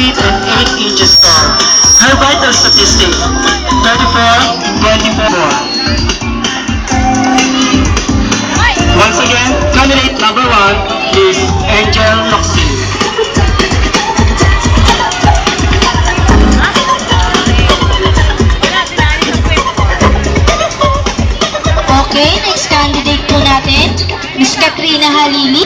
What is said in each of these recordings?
feet and 8 inches tall. Her vital statistic, 34-24. Once again, candidate number 1 is Angel Locsin. Okay, next candidate po natin, Miss Katrina Halili.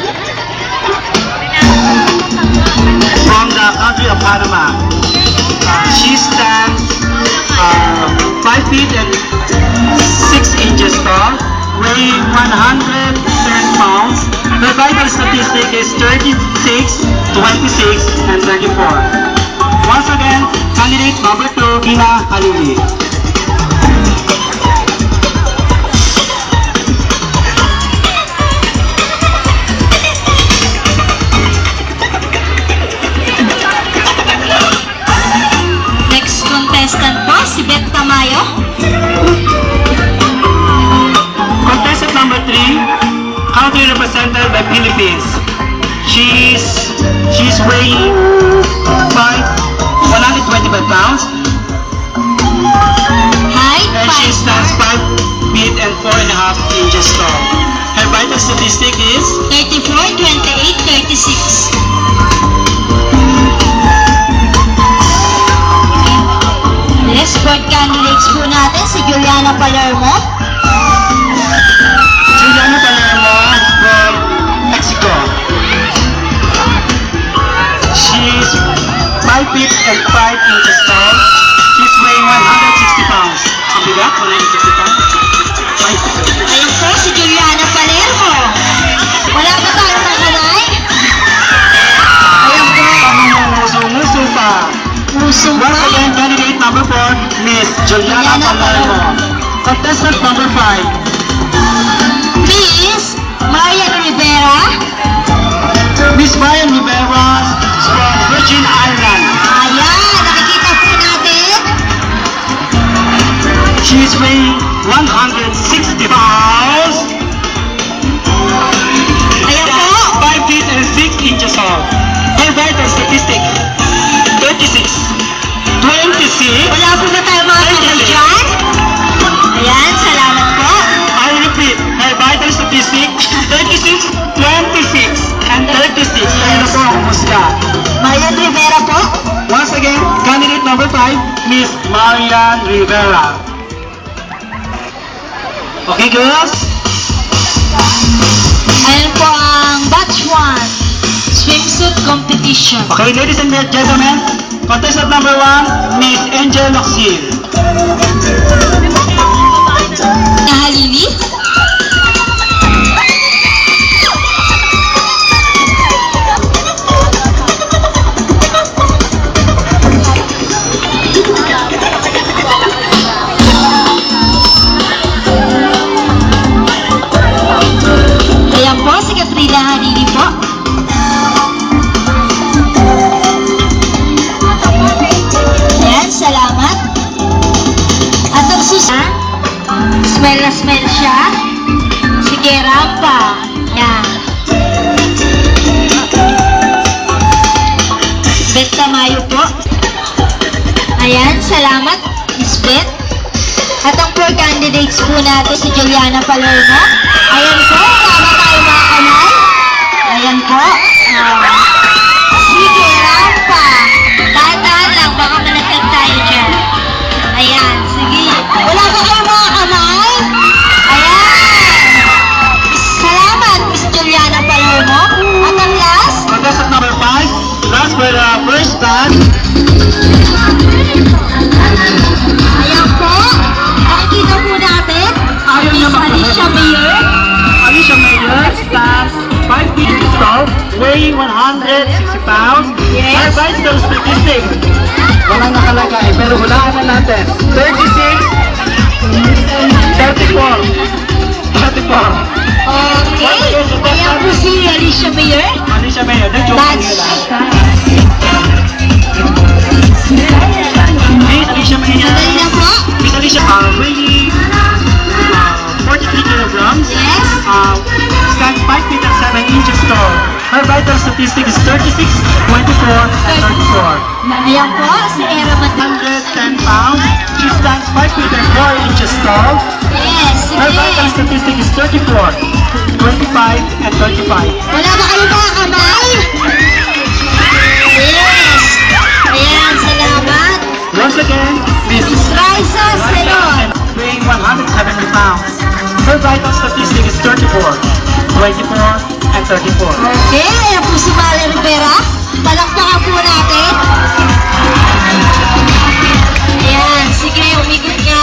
From the country of Panama. She stands 5 feet and 6 inches tall, weighing 110 pounds. Her vital statistic is 36, 26, and 34. Once again, candidate number 2, Tina Halili. Contestant po, si Beth Tamayo. Contestant number 3, country represented by Philippines. She's weighing 125 pounds. Height, And she stands 5 feet and 4.5 inches tall. Her vital statistic is 34, 28, 36. Next board candidates po natin, si Juliana Palermo. Juliana Palermo from Mexico. She's 5 feet and 5 inches tall. She's weighing 160 pounds. Ang bigat, 160 pounds. Ayun po, si Juliana Palermo. Wala ba tayong nakalay? Ayun po. Muso pa. Puso Once pa. again, candidate number 4, Miss Juliana Palermo. Contestant number 5, Miss Marian Rivera. Miss Marian Rivera from Virgin Island. Ayan, nakikita po natin. She's weighing 160 pounds. Ayan po. 5 feet and 6 inches tall. Her vital statistic, 36, 26. Wala po ba tayo mga kamay dyan? Ayan, salamat po. I repeat, her vital statistic, 36, 26, and 36. Ayun po ang musga. Marian Rivera po. Once again, candidate number 5, Miss Marian Rivera. Okay, girls? Ayan po ang batch 1. Swimsuit competition. Okay, ladies and gentlemen, contestant number 1, Miss Angel Locsin. Halili. Ayan po, si Katrina Halili po. Ayan, salamat. At ang susunod, smell na smell siya. Sige, rampa. Ayan. Beth Tamayo po. Ayan, salamat, Miss Beth. At ang 4 candidates po natin, si Juliana Palermo. Ayan po, tama tayo mga kamay. Ayan po. Sige, rampa. Tahan lang, baka managkat tayo dyan. Ayan, sige. Wala ba kayo mga kamay? Ayan. Salamat, Miss Juliana Palermo. At ang last, Contestant number 5, last for the first time. ayan po. Nakikita po natin, Ayaw Miss naman. Alicia Mayer. Alicia Mayer stands 5 feet tall, weighing 160 pounds. Yes. Her vital statistic, walang nakalagay, pero hulaan na natin. 36, 34. 34. Okay. Ayan po si Alicia Mayer. Alicia Mayer, the joke That's nila. Miss Alicia Mayer. Madali na po. Miss Alicia, weighing 43 kilograms. Yes. Stands 5 feet and 7 inches tall. Her vital statistic is 36, 24, and 34. Ayan po, si Era Matang. 110 pounds. She stands 5 feet and 4 inches tall. Yes, Her vital sige. statistic is 34, 25, and 35. Wala ba kayong mga kamay? Yes. Ayan, salamat. Once again, Miss Raisa Selon. weighing 170 pounds. Her vital statistic is 34, 24, and 34. Okay, ayan po si Mali Rivera. Palakpakan po natin. Ayan, sige, umikot ka.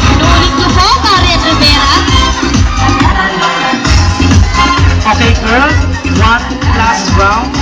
Inuulit niyo po, Mali Rivera. Okay, girls, one last round.